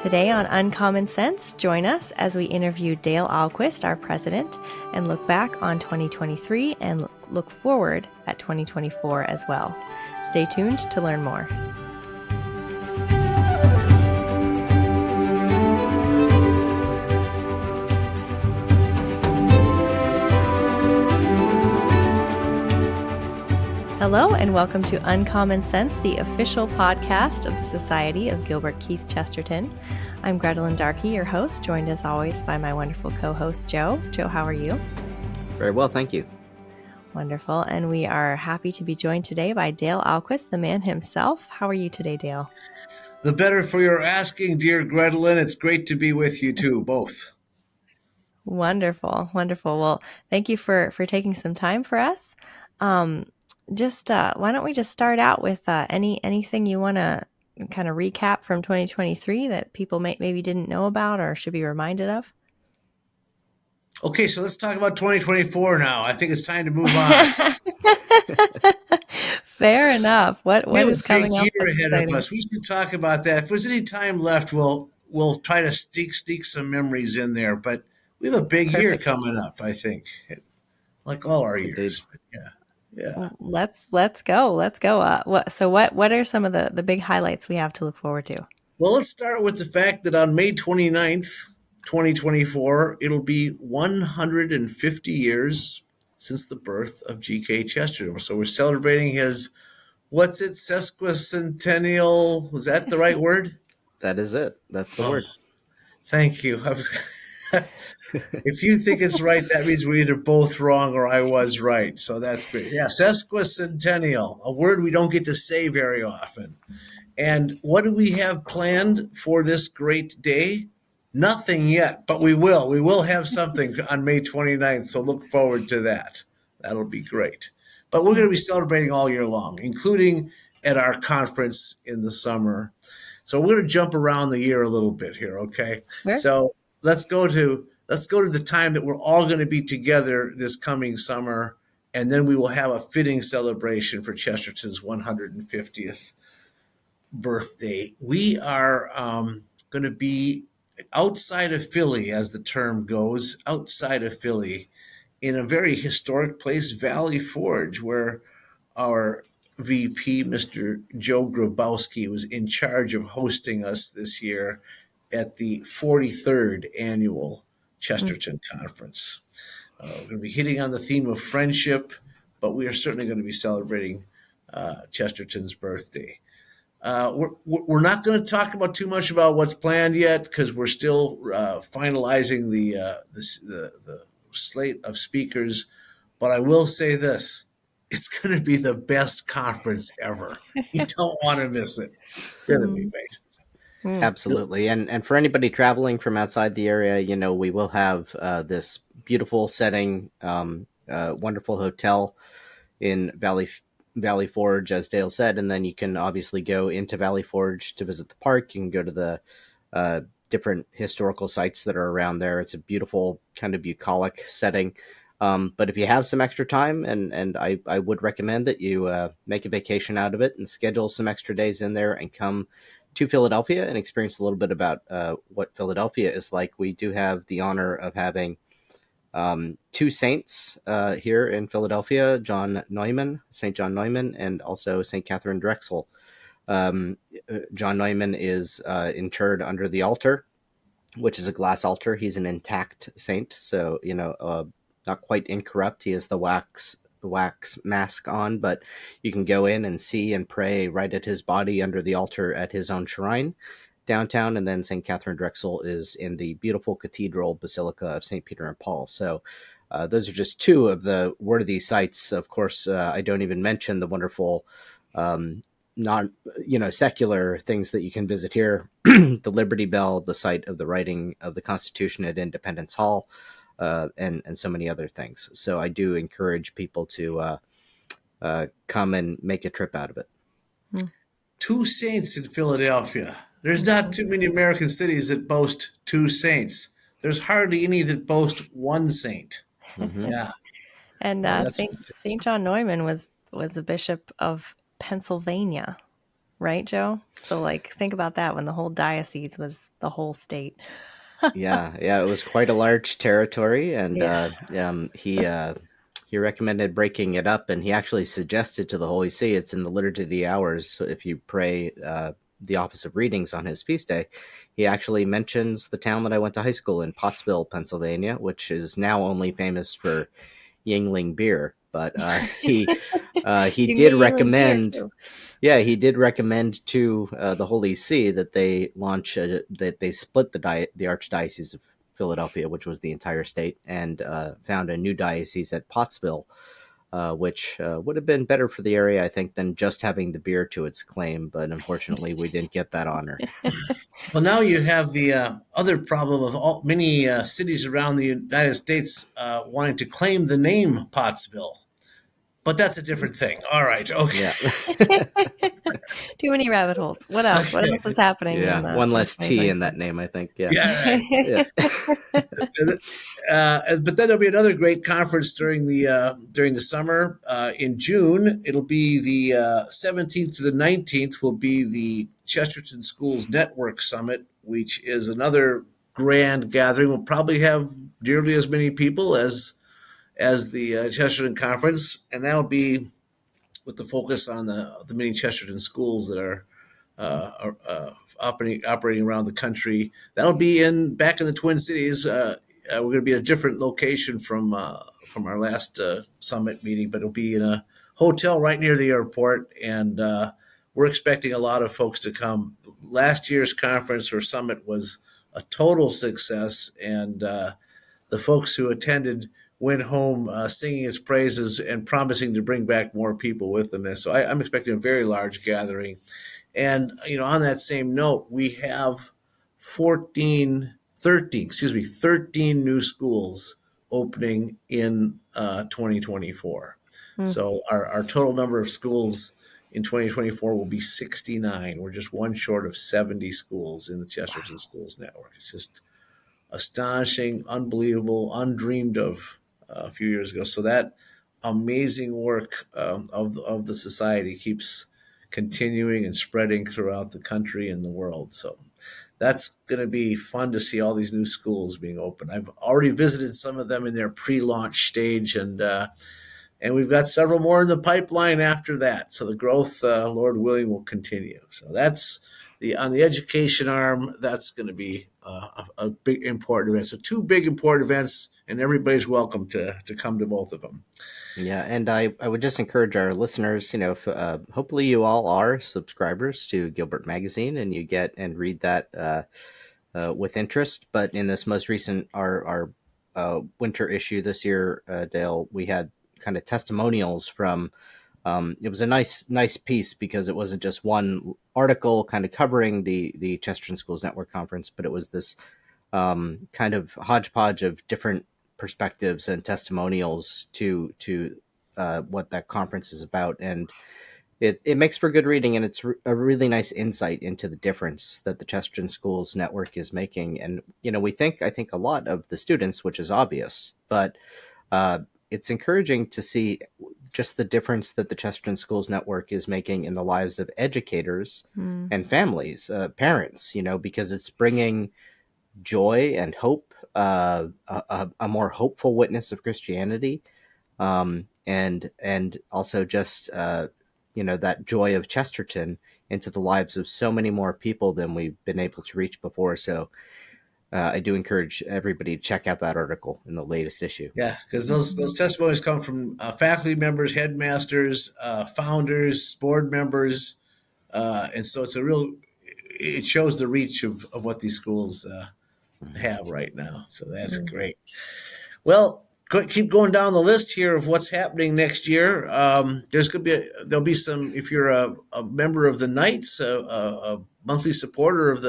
Today on Uncommon Sense, join us as we interview Dale Ahlquist, our president, and look back on 2023 and look forward at 2024 as well. Stay tuned to learn more. Hello and welcome to Uncommon Sense, the official podcast of the Society of Gilbert Keith Chesterton. I'm Grettelyn Darkey, your host, joined as always by my wonderful co-host, Joe. Joe, how are you? Very well, thank you. Wonderful. And we are happy to be joined today by Dale Ahlquist, the man himself. How are you today, Dale? The better for your asking, dear Grettelyn. It's great to be with you too, both. Wonderful, wonderful. Well, thank you for taking some time for us. Why don't we just start out with anything you want to kind of recap from 2023 that people maybe didn't know about or should be reminded of? Okay, so let's talk about 2024 now. I think it's time to move on. Fair enough. What is coming up? We have a big year ahead of us. We should talk about that. If there's any time left, we'll try to sneak some memories in there. But we have a big year coming up, I think, like all our years. But yeah. Let's go. What are some of the big highlights we have to look forward to? Well, let's start with the fact that on May 29th, 2024, it'll be 150 years since the birth of GK Chesterton. So we're celebrating his, sesquicentennial? Was that the right word? That is it. That's the word. Thank you. If you think it's right, that means we're either both wrong or I was right. So that's great. Yeah, sesquicentennial, a word we don't get to say very often. And what do we have planned for this great day? Nothing yet, but we will. We will have something on May 29th, so look forward to that. That'll be great. But we're going to be celebrating all year long, including at our conference in the summer. So we're going to jump around the year a little bit here, okay? Sure. So let's go to the time that we're all going to be together this coming summer, and then we will have a fitting celebration for Chesterton's 150th birthday. We are going to be outside of Philly, as the term goes, outside of Philly, in a very historic place, Valley Forge, where our VP, Mr. Joe Grabowski, was in charge of hosting us this year at the 43rd annual Chesterton Conference. We're going to be hitting on the theme of friendship, but we are certainly going to be celebrating Chesterton's birthday. We're not going to talk about too much about what's planned yet because we're still finalizing the slate of speakers. But I will say this: it's going to be the best conference ever. You don't want to miss it. It's going to be amazing. Absolutely. And for anybody traveling from outside the area, we will have this beautiful setting, wonderful hotel in Valley Forge, as Dale said, and then you can obviously go into Valley Forge to visit the park. You can go to the different historical sites that are around there. It's a beautiful kind of bucolic setting. But if you have some extra time, and I would recommend that you make a vacation out of it and schedule some extra days in there and come to Philadelphia and experience a little bit about what Philadelphia is like. We do have the honor of having two saints here in Philadelphia, St. John Neumann, and also St. Catherine Drexel. John Neumann is interred under the altar, which is a glass altar. He's an intact saint, so not quite incorrupt. He has the wax mask on, but you can go in and see and pray right at his body under the altar at his own shrine downtown. And then St. Catherine Drexel is in the beautiful cathedral basilica of St. Peter and Paul. So those are just two of the worthy sites. Of course, I don't even mention the wonderful secular things that you can visit here. The Liberty Bell, the site of the writing of the Constitution at Independence Hall, and so many other things. So I do encourage people to come and make a trip out of it. Two saints in Philadelphia. There's not too many American cities that boast two saints. There's hardly any that boast one saint. Mm-hmm. Yeah. And St. John Neumann was a bishop of Pennsylvania. right, Joe? So, like, think about that when the whole diocese was the whole state. Yeah, yeah, it was quite a large territory, and Yeah. he recommended breaking it up, and he actually suggested to the Holy See, it's in the Liturgy of the Hours, so if you pray the office of readings on his feast day, he actually mentions the town that I went to high school in, Pottsville, Pennsylvania, which is now only famous for Yingling beer. But he You can get did Yingling beer recommend, too. yeah, he did recommend to the Holy See that they that they split the Archdiocese of Philadelphia, which was the entire state, and found a new diocese at Pottsville, which would have been better for the area, I think, than just having the beer to its claim. But unfortunately, we didn't get that honor. Well, now you have the other problem of many cities around the United States wanting to claim the name Pottsville, but that's a different thing. All right, okay, Yeah, Too many rabbit holes. What else? What else okay, is happening yeah, one in less T in 2024? that name, I think. Yeah, yeah, right. yeah. But then there'll be another great conference during the summer in June. It'll be the 17th to the 19th. Will be the Chesterton Schools Network Summit, which is another grand gathering. We'll probably have nearly as many people as the Chesterton Conference, and that'll be with the focus on the many Chesterton schools that are operating around the country. That'll be in back in the Twin Cities. We're going to be at a different location from our last summit meeting, but it'll be in a hotel right near the airport, and we're expecting a lot of folks to come. Last year's conference or summit was a total success, and the folks who attended went home singing its praises and promising to bring back more people with them. And so I'm expecting a very large gathering. And, on that same note, we have 13 new schools opening in 2024. Hmm. So our total number of schools in 2024 will be 69. We're just one short of 70 schools in the Chesterton Schools Network. It's just astonishing, unbelievable, undreamed of a few years ago. So that amazing work of the society keeps continuing and spreading throughout the country and the world. So that's going to be fun to see all these new schools being open. I've already visited some of them in their pre-launch stage, and we've got several more in the pipeline after that. So the growth, Lord willing, will continue. So that's on the education arm. That's going to be a big important event. So two big important events, and everybody's welcome to come to both of them. Yeah, and I would just encourage our listeners, if, hopefully you all are subscribers to Gilbert Magazine and you get and read that with interest. But in this most recent, our winter issue this year, Dale, we had kind of testimonials from, it was a nice piece because it wasn't just one article kind of covering the Chesterton Schools Network conference, but it was this kind of hodgepodge of different perspectives and testimonials to what that conference is about, and it makes for good reading, and it's a really nice insight into the difference that the Chesterton Schools Network is making. And I think a lot of the students, which is obvious, but uh, it's encouraging to see just the difference that the Chesterton Schools Network is making in the lives of educators Hmm. and families, parents, because it's bringing joy and hope, a more hopeful witness of Christianity, and also just that joy of Chesterton into the lives of so many more people than we've been able to reach before. So I do encourage everybody to check out that article in the latest issue. Yeah, because those testimonies come from faculty members, headmasters, founders, board members, and so it's a real. It shows the reach of what these schools have right now. So that's Hmm. great. Well, keep going down the list here of what's happening next year. There'll be some, if you're a member of the Knights, a monthly supporter of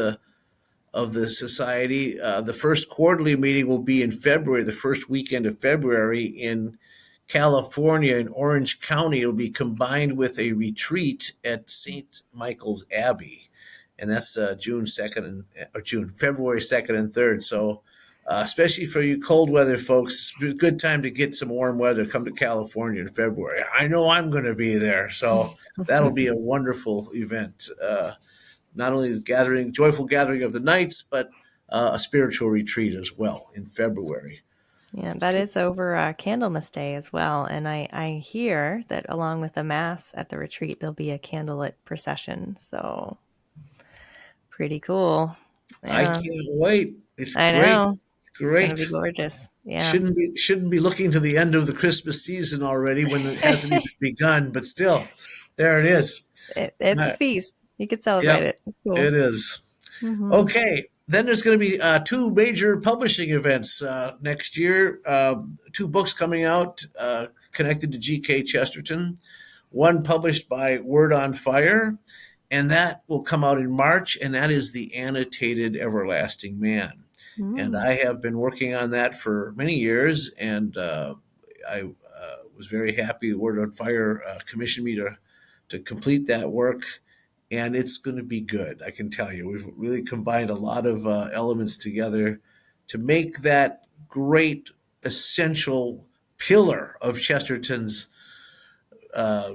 the society. The first quarterly meeting will be in February, the first weekend of February in California, in Orange County. It'll be combined with a retreat at St. Michael's Abbey, and that's February 2nd and 3rd. So especially for you cold weather folks, it's a good time to get some warm weather. Come to California in February. I know I'm going to be there, so that'll be a wonderful event. Not only the gathering, joyful gathering of the knights, but a spiritual retreat as well in February. Yeah, that is over Candlemas Day as well. And I hear that along with the Mass at the retreat, there'll be a candlelit procession. So pretty cool. I Yeah, can't wait. It's I great. know. It's going to Great. be gorgeous. Yeah. Shouldn't be looking to the end of the Christmas season already when it hasn't even begun, but still, there it is. It's a Uh, feast. You could celebrate yep, it. It's cool. it is. Hmm. Okay, then there's going to be two major publishing events next year. Two books coming out connected to GK Chesterton. One published by Word on Fire, and that will come out in March, and that is The Annotated Everlasting Man. And Mm. I have been working on that for many years, and I was very happy Word on Fire commissioned me to complete that work, and it's going to be good. I can tell you, we've really combined a lot of elements together to make that great essential pillar of Chesterton's uh,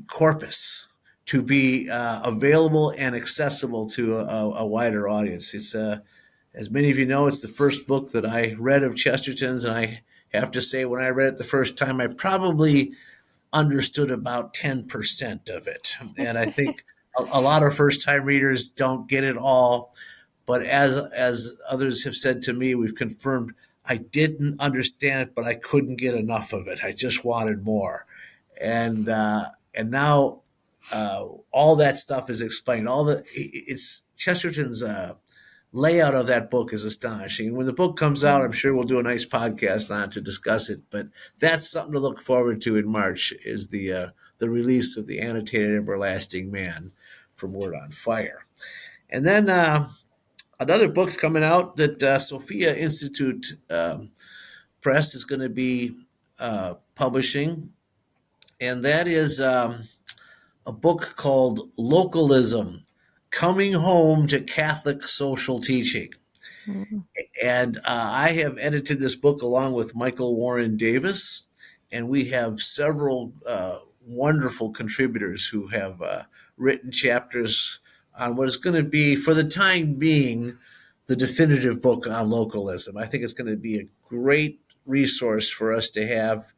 corpus to be available and accessible to a wider audience. It's as many of you know, it's the first book that I read of Chesterton's, and I have to say, when I read it the first time, I probably understood about 10% of it. And I think a lot of first time readers don't get it all. But as others have said to me, we've confirmed I didn't understand it, but I couldn't get enough of it. I just wanted more. And now all that stuff is explained. It's Chesterton's layout of that book is astonishing. When the book comes out, I'm sure we'll do a nice podcast on it to discuss it. But that's something to look forward to in March is the release of the annotated Everlasting Man from Word on Fire. And then another book's coming out that Sophia Institute Press is going to be publishing, and that is a book called Localism: Coming Home to Catholic Social Teaching. Mm. And I have edited this book along with Michael Warren Davis, and we have several wonderful contributors who have written chapters on what is going to be, for the time being, the definitive book on localism. I think it's going to be a great resource for us to have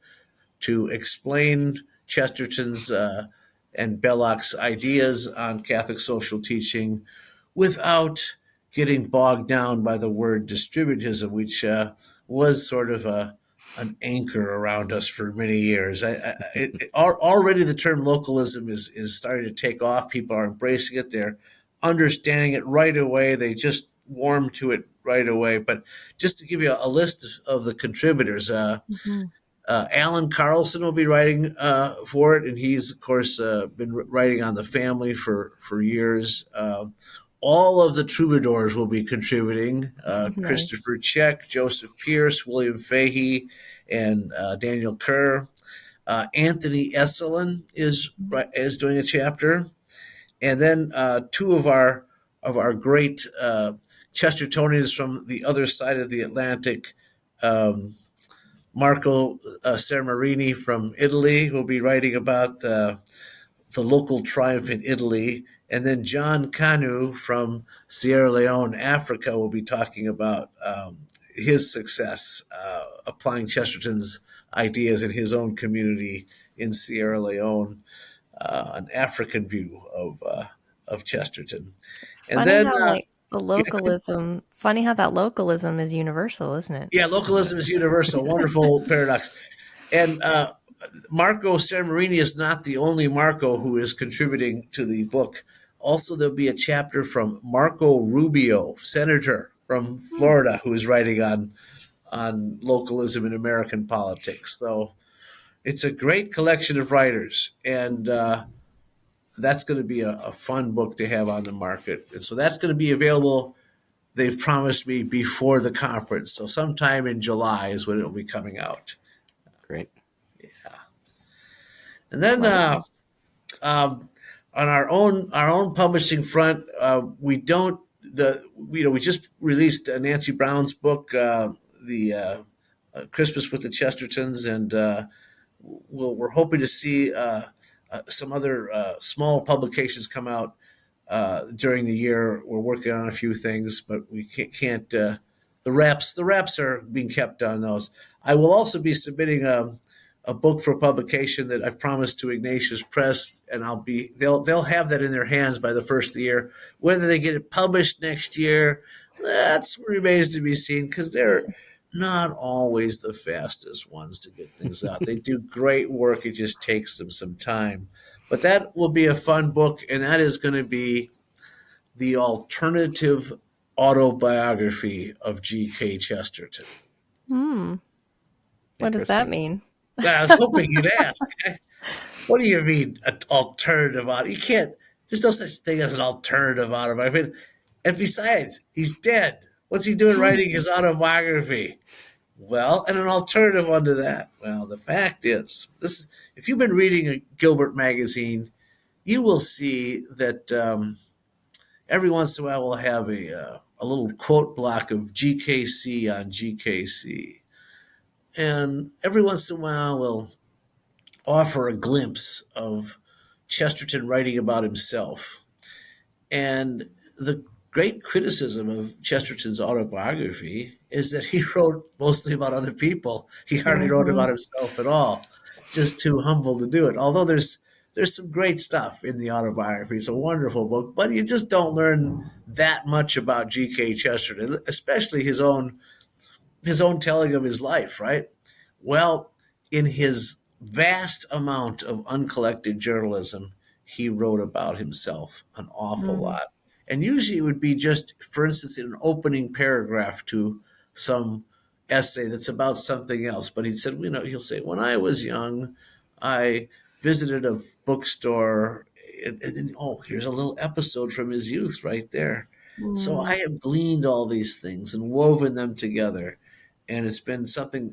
to explain Chesterton's and Belloc's ideas on Catholic social teaching without getting bogged down by the word distributism, which was sort of an anchor around us for many years. Already the term localism is starting to take off. People are embracing it. They're understanding it right away. They just warm to it right away. But just to give you a list of the contributors, Mhm. Alan Carlson will be writing for it, and he's, of course, been writing on the family for years. All of the troubadours will be contributing. Nice. Christopher Check, Joseph Pierce, William Fahey, and Daniel Kerr. Anthony Esselin is doing a chapter, and then two of our great Chestertonians from the other side of the Atlantic. Marco Sermarini from Italy will be writing about the local triumph in Italy. And then John Kanu from Sierra Leone, Africa, will be talking about his success applying Chesterton's ideas in his own community in Sierra Leone, an African view of Chesterton. And Funny then, how like the localism, funny how that localism is universal, isn't it? yeah, localism is universal. Wonderful paradox. And Marco Sermarini is not the only Marco who is contributing to the book. Also, there'll be a chapter from Marco Rubio, senator from Hmm. Florida, who is writing on localism in American politics. So it's a great collection of writers, and that's going to be a fun book to have on the market. And so that's going to be available. They've promised me before the conference, so sometime in July is when it will be coming out. Great. And then Wonderful. um, on our own publishing front, we don't the we just released Nancy Brown's book, Christmas with the Chestertons, and we're hoping to see some other small publications come out during the year. We're working on a few things, but we can't the wraps are being kept on those. I will also be submitting a book for publication that I've promised to Ignatius Press, and they'll have that in their hands by the first of the year. Whether they get it published next year, that's remains to be seen, because they're not always the fastest ones to get things out. They do great work. It just takes them some time. But that will be a fun book, and that is going to be the alternative autobiography of G.K. Chesterton. Hmm. What does that Interesting. mean? I was hoping you'd ask. What do you mean, an alternative auto? You can't. There's no such thing as an alternative autobiography. And besides, he's dead. What's he doing writing his autobiography? Well, and an alternative unto that. Well, the fact is, this if you've been reading a Gilbert magazine, you will see that every once in a while we'll have a little quote block of GKC on GKC, and every once in a while we'll offer a glimpse of Chesterton writing about himself. And the great criticism of Chesterton's autobiography is that he wrote mostly about other people. He hardly wrote Hmm. about himself at all. Just too humble to do it. Although there's some great stuff in the autobiography. It's a wonderful book, but you just don't learn that much about G.K. Chesterton, especially his own telling of his life, right? Well, in his vast amount of uncollected journalism, he wrote about himself an awful Mm. lot. And usually it would be just, for instance, in an opening paragraph to some essay that's about something else. But he'll say, when I was young, I visited a bookstore, and then, oh, here's a little episode from his youth right there. So Mm. I have gleaned all these things and woven them together, and it's been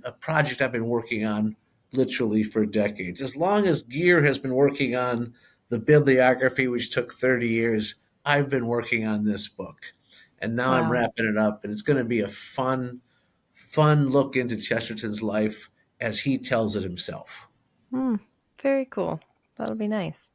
a project I've been working on literally for decades. As long as Gear has been working on the bibliography, which took 30 years, I've been working on this book. And now I'm Wow. wrapping it up, and it's going to be a fun look into Chesterton's life as he tells it himself. Mm. Very cool. That'll be nice.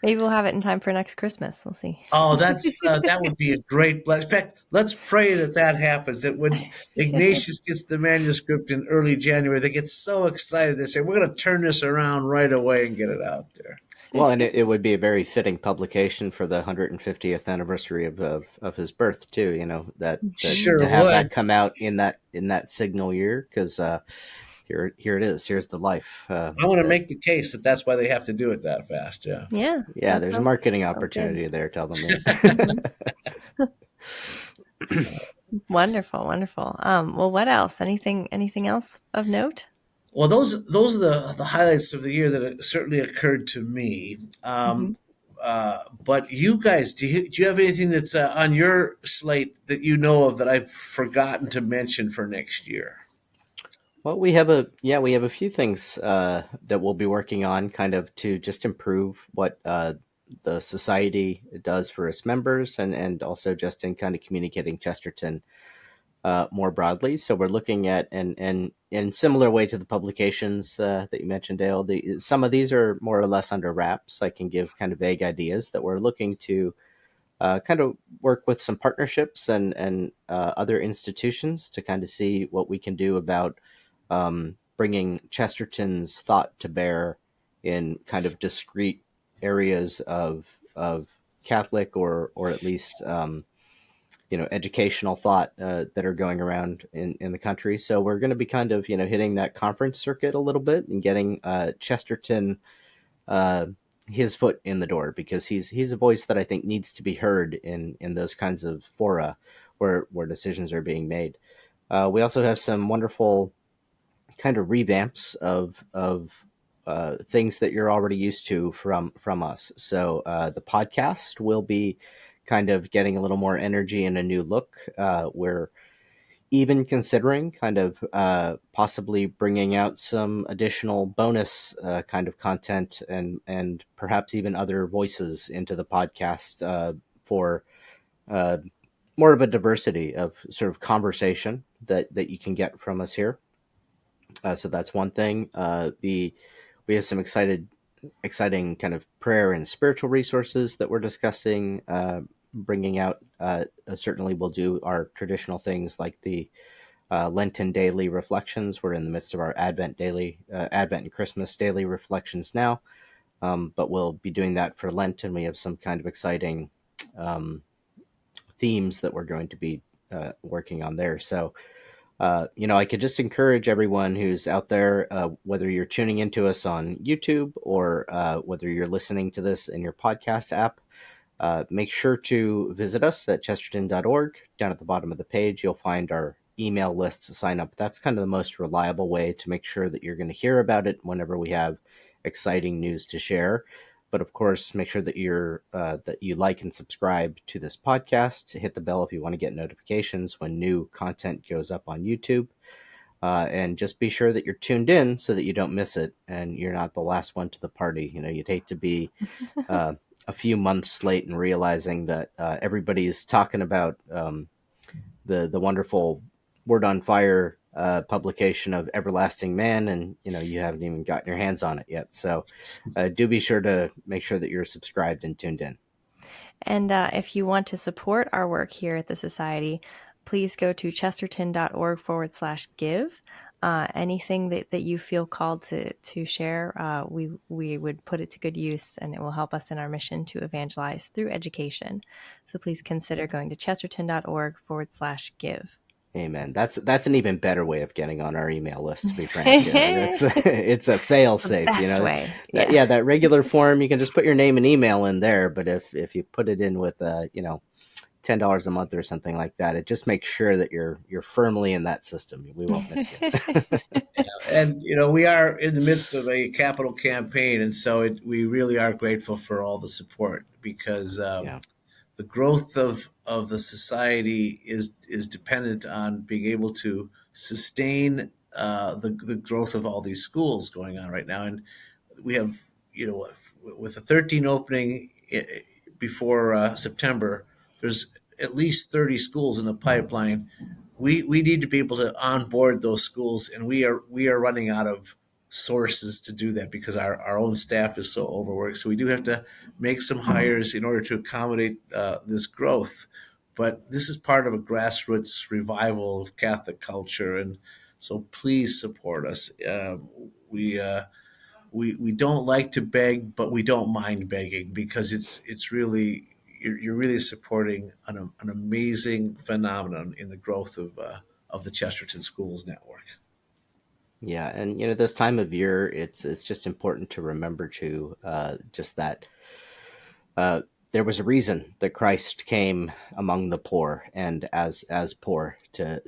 Maybe we'll have it in time for next Christmas. We'll see. Oh, that would be a great blessing. In fact, let's pray that happens. That when Ignatius gets the manuscript in early January, they get so excited. They say, "We're going to turn this around right away and get it out there." Well, and it would be a very fitting publication for the 150th anniversary of his birth too. You know that Sure to have would. that come out in that signal year, because here it is. Here's the life. I want to That make the case that that's why they have to do it that fast. Yeah. Yeah, Yeah, that there's a sounds marketing good. opportunity there. Tell them. Mhm. Wonderful, wonderful. Well, what else? Anything else of note? Well, those are the highlights of the year that certainly occurred to me. Hmm. But you guys, do you have anything that's on your slate that you know of that I've forgotten to mention for next year? Well, we have a few things that we'll be working on, kind of to just improve what the society does for its members, and also just in kind of communicating Chesterton more broadly. So we're looking at, and in similar way to the publications that you mentioned, Dale. Some of these are more or less under wraps. I can give kind of vague ideas that we're looking to kind of work with some partnerships and other institutions to kind of see what we can do about bringing Chesterton's thought to bear in kind of discrete areas of Catholic or at least educational thought that are going around in the country. So we're going to be kind of hitting that conference circuit a little bit and getting Chesterton uh, his foot in the door, because he's a voice that I think needs to be heard in those kinds of fora where decisions are being made. We also have some wonderful kind of revamps of things that you're already used to from us. So the podcast will be kind of getting a little more energy and a new look. We're even considering kind of possibly bringing out some additional bonus kind of content and perhaps even other voices into the podcast for uh, more of a diversity of sort of conversation that you can get from us here. So that's one thing. We have some exciting kind of prayer and spiritual resources that we're discussing, bringing out. Certainly, we'll do our traditional things like the Lenten daily reflections. We're in the midst of our Advent and Christmas daily reflections now, but we'll be doing that for Lent, and we have some kind of exciting um, themes that we're going to be working on there. So, I could just encourage everyone who's out there, whether you're tuning into us on YouTube or whether you're listening to this in your podcast app, make sure to visit us at chesterton.org. Down at the bottom of the page, you'll find our email list to sign up. That's kind of the most reliable way to make sure that you're going to hear about it whenever we have exciting news to share. But of course, make sure that you like and subscribe to this podcast. Hit the bell if you want to get notifications when new content goes up on YouTube. And just be sure that you're tuned in so that you don't miss it and you're not the last one to the party. You'd hate to be uh, a few months late and realizing that everybody's talking about the wonderful Word on Fire publication of Everlasting Man, and you haven't even gotten your hands on it yet. So do be sure to make sure that you're subscribed and tuned in. And if you want to support our work here at the Society, please go to chesterton.org/give. Anything that you feel called to share, we would put it to good use, and it will help us in our mission to evangelize through education. So please consider going to chesterton.org/give. Amen. That's an even better way of getting on our email list, to be frank. It's a fail safe. Best way. That regular form, you can just put your name and email in there. But if you put it in with $10 a month or something like that, it just makes sure that you're firmly in that system. We won't miss you. And we are in the midst of a capital campaign, and so we really are grateful for all the support, because Yeah. the growth of the society is dependent on being able to sustain the growth of all these schools going on right now. And we have, with the 13 opening before September, there's at least 30 schools in the pipeline. We need to be able to onboard those schools, and we are running out of sources to do that because our own staff is so overworked. So we do have to make some hires in order to accommodate this growth. But this is part of a grassroots revival of Catholic culture, and so please support us. We don't like to beg, but we don't mind begging, because it's really, you're really supporting an amazing phenomenon in the growth of the Chesterton Schools Network. Yeah, and this time of year, it's just important to remember to just that there was a reason that Christ came among the poor and as poor to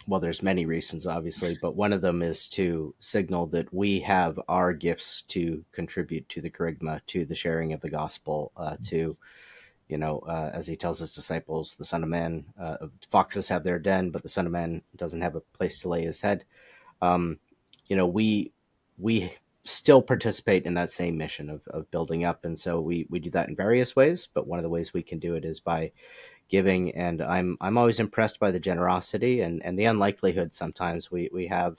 well, there's many reasons, obviously, but one of them is to signal that we have our gifts to contribute to the charisma, to the sharing of the gospel, to as he tells his disciples, the Son of Man, foxes have their den, but the Son of Man doesn't have a place to lay his head. um, we still participate in that same mission of building up, and so we do that in various ways. But one of the ways we can do it is by giving, and I'm always impressed by the generosity and the unlikelihood. Sometimes we have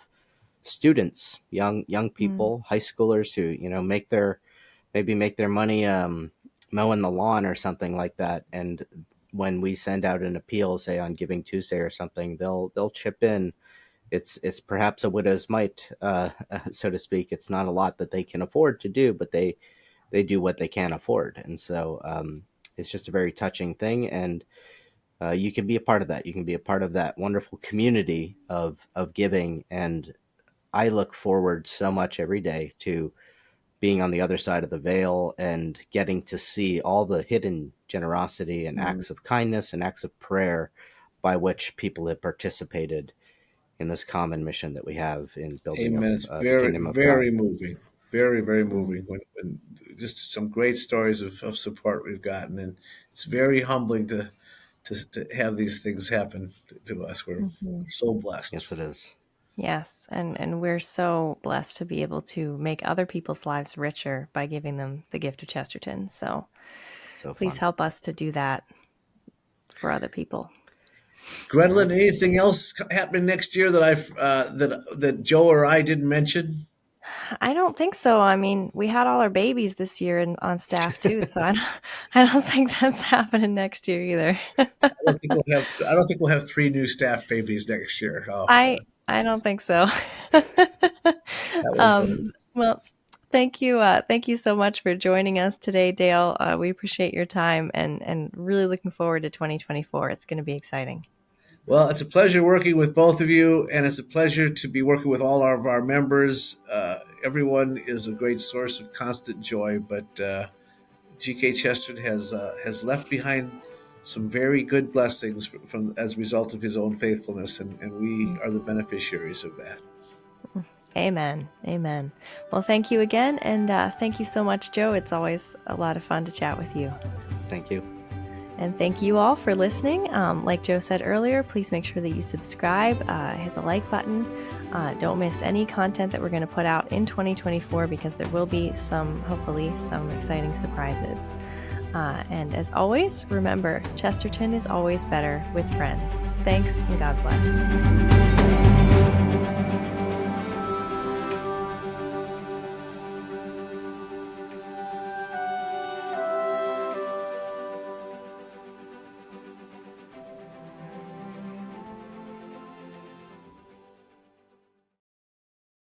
students, young people, high schoolers who make their money mowing the lawn or something like that, and when we send out an appeal, say on Giving Tuesday or something, they'll chip in. It's perhaps a widow's mite, so to speak. It's not a lot that they can afford to do, but they do what they can afford, and so it's just a very touching thing. And you can be a part of that. You can be a part of that wonderful community of giving. And I look forward so much every day to being on the other side of the veil and getting to see all the hidden generosity and acts of kindness and acts of prayer by which people have participated in this common mission that we have in building up Amen. It's the very, kingdom of God. very moving. Very, very moving. When just some great stories of support we've gotten, and it's very humbling to have these things happen to us. We're so blessed. Yes, it is. Yes, and we're so blessed to be able to make other people's lives richer by giving them the gift of Chesterton. So So please fun. help us to do that. for other people. Grettelyn, anything else happening next year that that Joe or I didn't mention? I don't think so. I mean, we had all our babies this year on staff too, so I don't think that's happening next year either. I don't think we'll have 3 new staff babies next year. Oh, I don't think so. that was good. Well, thank you so much for joining us today, Dale. We appreciate your time and really looking forward to 2024. It's going to be exciting. Well, it's a pleasure working with both of you, and it's a pleasure to be working with all of our members. Everyone is a great source of constant joy, but GK Chesterton has left behind some very good blessings from as a result of his own faithfulness, and we are the beneficiaries of that. Amen. Amen. Well, thank you again, and thank you so much, Joe. It's always a lot of fun to chat with you. Thank you. And thank you all for listening. Like Joe said earlier, please make sure that you subscribe, hit the like button. Don't miss any content that we're going to put out in 2024 because there will be hopefully some exciting surprises. And as always, remember, Chesterton is always better with friends. Thanks, and God bless.